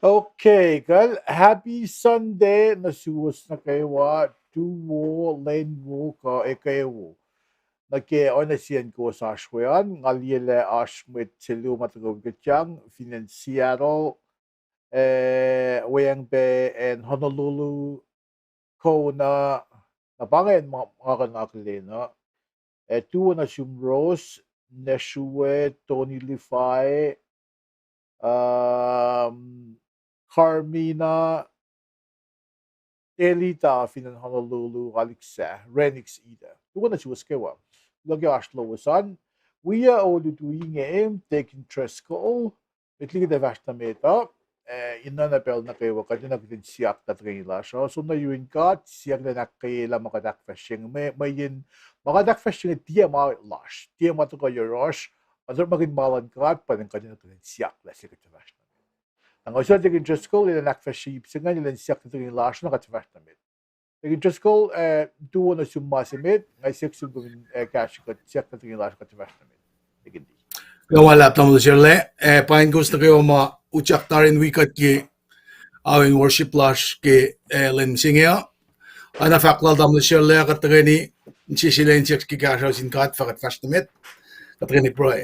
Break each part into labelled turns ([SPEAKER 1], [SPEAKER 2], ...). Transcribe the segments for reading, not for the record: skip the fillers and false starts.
[SPEAKER 1] Okay, girl. Happy Sunday. Nasuwas na kayo tuwo lenwo ka kayo. Nake na siyan ko sa ashwayan. Ngaliele ashmit silu matagog wikutyang financiero Wayang Bay and Honolulu ko na nabangan mga kanakalina. Tuwo na sumros Neshue Tony Lifai Carmina Elita finan Honolulu Alexa Renix Ida. Tuwa na siwas kawa. Lagi ashlo wasan. We are all doing taking interest ko. Itli kita vasta meta. Ina na pel na kayo kasi nakitin siyak na trailer siya. So na yun ka, siyak na nakayla makadak fashing. May yun, makadak fashing tiya mga lash. Tiya mato kayo rush. Masarap maging malan ka, panang kasi nakitin siyak na siya kita vasta. Ang usaw taking interest ko, ina nakfashing ipsingan, ina siyak na trailer lash na kasi vasta met. Taking interest ko, tuwa na sumasimit, ngay siyak sugawin cash ko, siyak na trailer lash kasi vasta met. Tigindi.
[SPEAKER 2] Wala tamo sirle pain gusto kayo ma ucak tarin wikat ki awing worship lash ki len misenge ana fakla tamo sirle katagani nchisilen chek ki gasho sin kat fakat fastmet katagani proy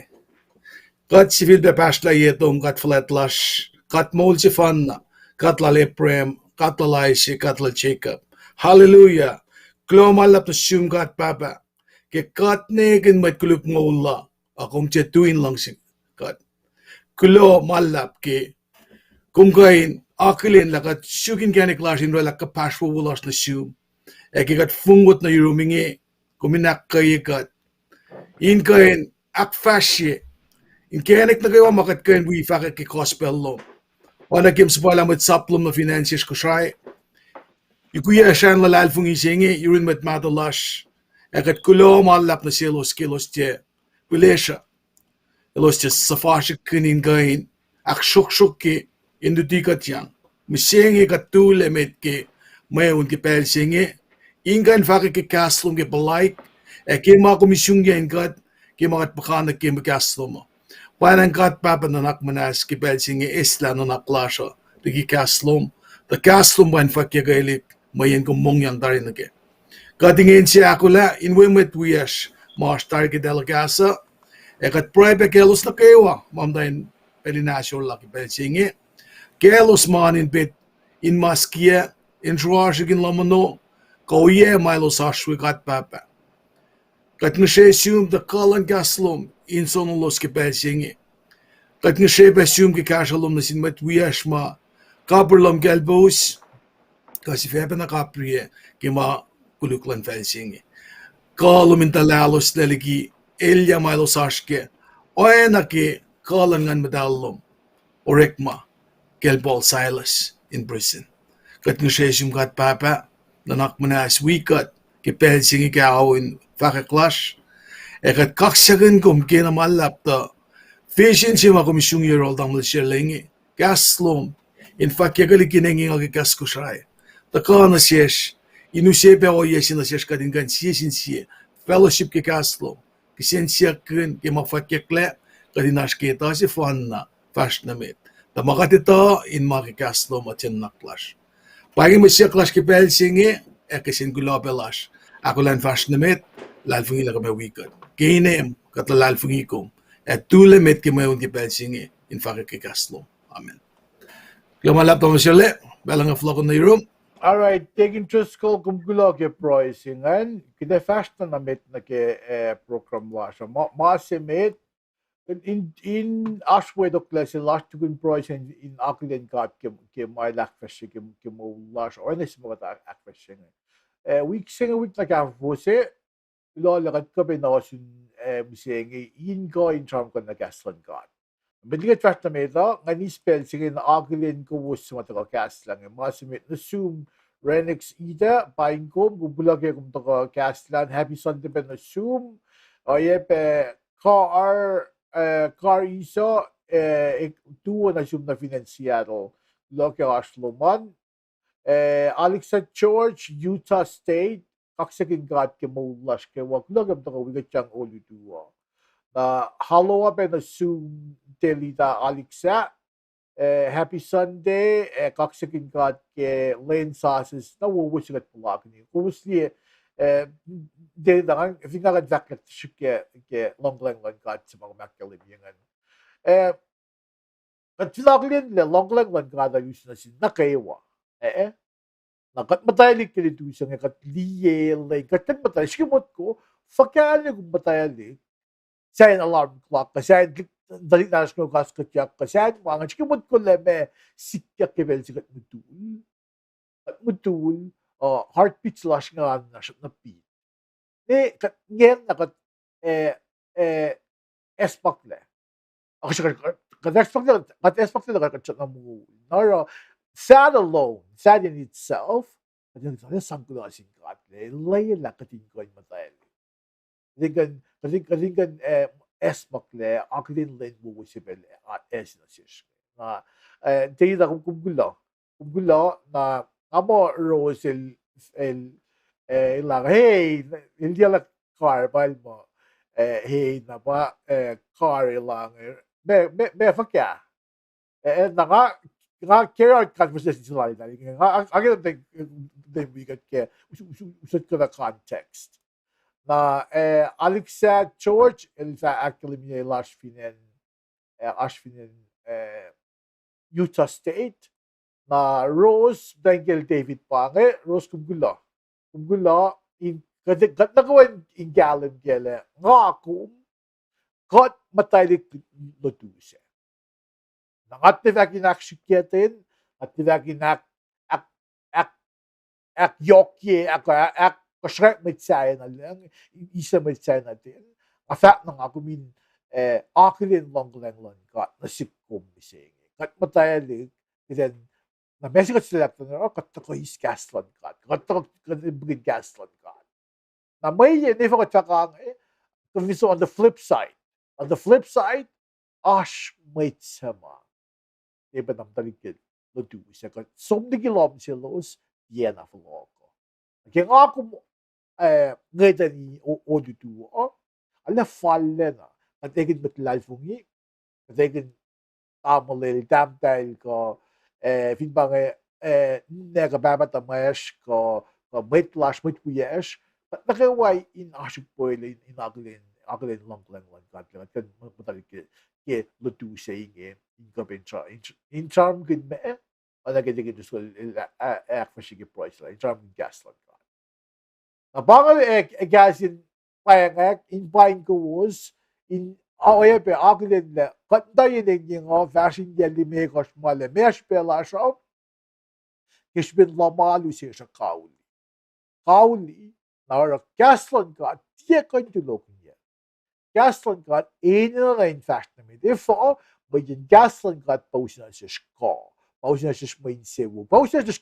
[SPEAKER 2] kat civil be pastla yetom kat flat lash kat mol si fan kat la leprem kat la laisi kat la checkup hallelujah klomalap to sum kat papa ke kat negen mat klup ngolla akong chetuin lang si kat kulo malap ke kung kain akilin lakat sukin kani klasin ro lakka paswo wulas na sum kat fungot na yurumingi kuminak kay kat in kain akfasrye in kanik na kayo makat kain wi fakat ki gospel lo wana kim spala mat saplum na finances ko shay ikuya shan lalal fung isenge yurun mat matalash kat kulo malap na silos kilos te Wilesha, elos just safasha kinin gain, ak shuk ke induti katyang, misenge katule met ke mayon ke pel senge, ingan fake ke kaslum ke balay, ke ma komisyong yan kat, ke makat pakanak ke makaslum. Panang kat papa nanak manas ke pel senge isla nanak lasha, ke kaslum, the kaslum ban fake gailip, mayan kumong yang tarin na ke. Katingin siya ako la, inwemet wiyash, mas target delegasa, kat private kelos na kayo, mamdain pelinasyon laki pelsingi, Kelos manin bit in maskia in ruashigin lamano kauye milos ashwi kat papa. Kat nishesium the kalan gaslum in sonolos ke belsingi. Kat nishebesium ke kashalum nasin met wiashma kaburlam gelbos kasi febe na kaprie ke ma kuluklan felsingi. Kalum in talalos leligi elya milos ashke oena ke kalan ngan medallum orekma Gelbol Silas in prison. Kat nishesium kat papa nanak manas wikat ke pelsingi ke awin fakaklas kat kaksagan kum kena malap ta fashion sima komisyong year-old ang malisyalengi gaslom in fakyagali kinengi ng kaskusray taka na siyes inusebe o yesin na siyes kadin kan siyesin siye fellowship ke gaslom kisensya kin ke mafakyakle kadin nasketa si fan na fast na met ta makatita in makikaslom at yan naklas pagi masya klas ke pelsingi kasin gulabelas ako lan fast na met lalfungi la kami wikat kinem katalalfungi kom at tule met ke mayon ke pelsingi in fakikaslo amen Lamalap to masya belang flock on the room
[SPEAKER 1] Alright, taking to school kumgulo ke proisingan, kita fast na met na ke program washa. Masimit in ashwe do klase last kun proisin in aklen kat ke my lak fashe ke mo lash or nes mo ta akfashe. Week singa week like avose lo la kat ka benosin misenge in go in term kon na gaslan kat. Bigla fast na meta ngani spell sige na aklen ko wus mo ta gaslan masimit na zoom Renix Ida, paing ko, bubulagay kung to ko Caslan, Happy Sunday pa na Zoom, o yepe, car iso, tuwa na Zoom na financiado, loke Ashloman, Alexa George, Utah State, kaksakin kat ke maulas ke wak lagam to ko wikutyang olu tuwa. Haloa pa na Zoom, telita Alexa, Happy Sunday, kaksakin kat ke lane sauces na wuwusigat pulak ni. Kumusli de dangan fingagan vakit ke long lang kat sa mga makalibyangan. Kat filakilin le long lang kat ayus na sin nakaiwa. Nakat matayalik kili tuisang kat liyelay kat matay shimot ko fakali kung matayalik. Sayan alarm clock kasi dali na ko kas katyak kasi mga chikimot ko leme sikyak kevel sikat mutul heartbeat slash nga na siya na beat kat ngem na kat espak le ako siya kat espak le kat siya na mo naro sad alone sad in itself kat yung sang ko na singkat le lay la katin ko yung matay Kalingan esmakle aklin len bu sibel esna sish na teyda kumgulo na amo rose el la hey el dia la car balmo hey na ba car lang me fakya na nga kaya conversation sila nga agad they we get ke usut ko na context na Alexa George sa Academy Ashfinen Utah State na Rose Bengel David Pange Rose kumgula in kat nagawan in galim gele nga kum kat mataylik lutuse nangat tivaki nakshiketin at tivaki nak ak yokye ak kashrek mit saya na lang isa mit saya natin afat ng ako min akilin long kat na sikkom misenge kat matayalik then na message ko sila na kat ko is gaslan kat bigin gaslan kat na may yun if ako tsaka so on the flip side ash may sama diba namtalikid no do siya kat somdigilom silos yan na ko kaya ako ngayon ni audio ala falle na at egin betlal fungi at egin tamalil damtail ko finbang nega babat amash ko betlash mit kuyesh at nakaway in ashik poil in aglin long kat kan matalik ke lutu saying Gabintra. In charm good me, and I get to school akfasrye price, in charm gasland. A bangal gas in payang in buying goes in our be ugly, but dying of fashion jelly make us male mesh bella shop. Kish been lamalu says a cowley. Cowley, now a gasland got dear going to look here. Gasland got in and fashion me. Therefore, but in gasland got potion as a score. Potion as a main save. Potion as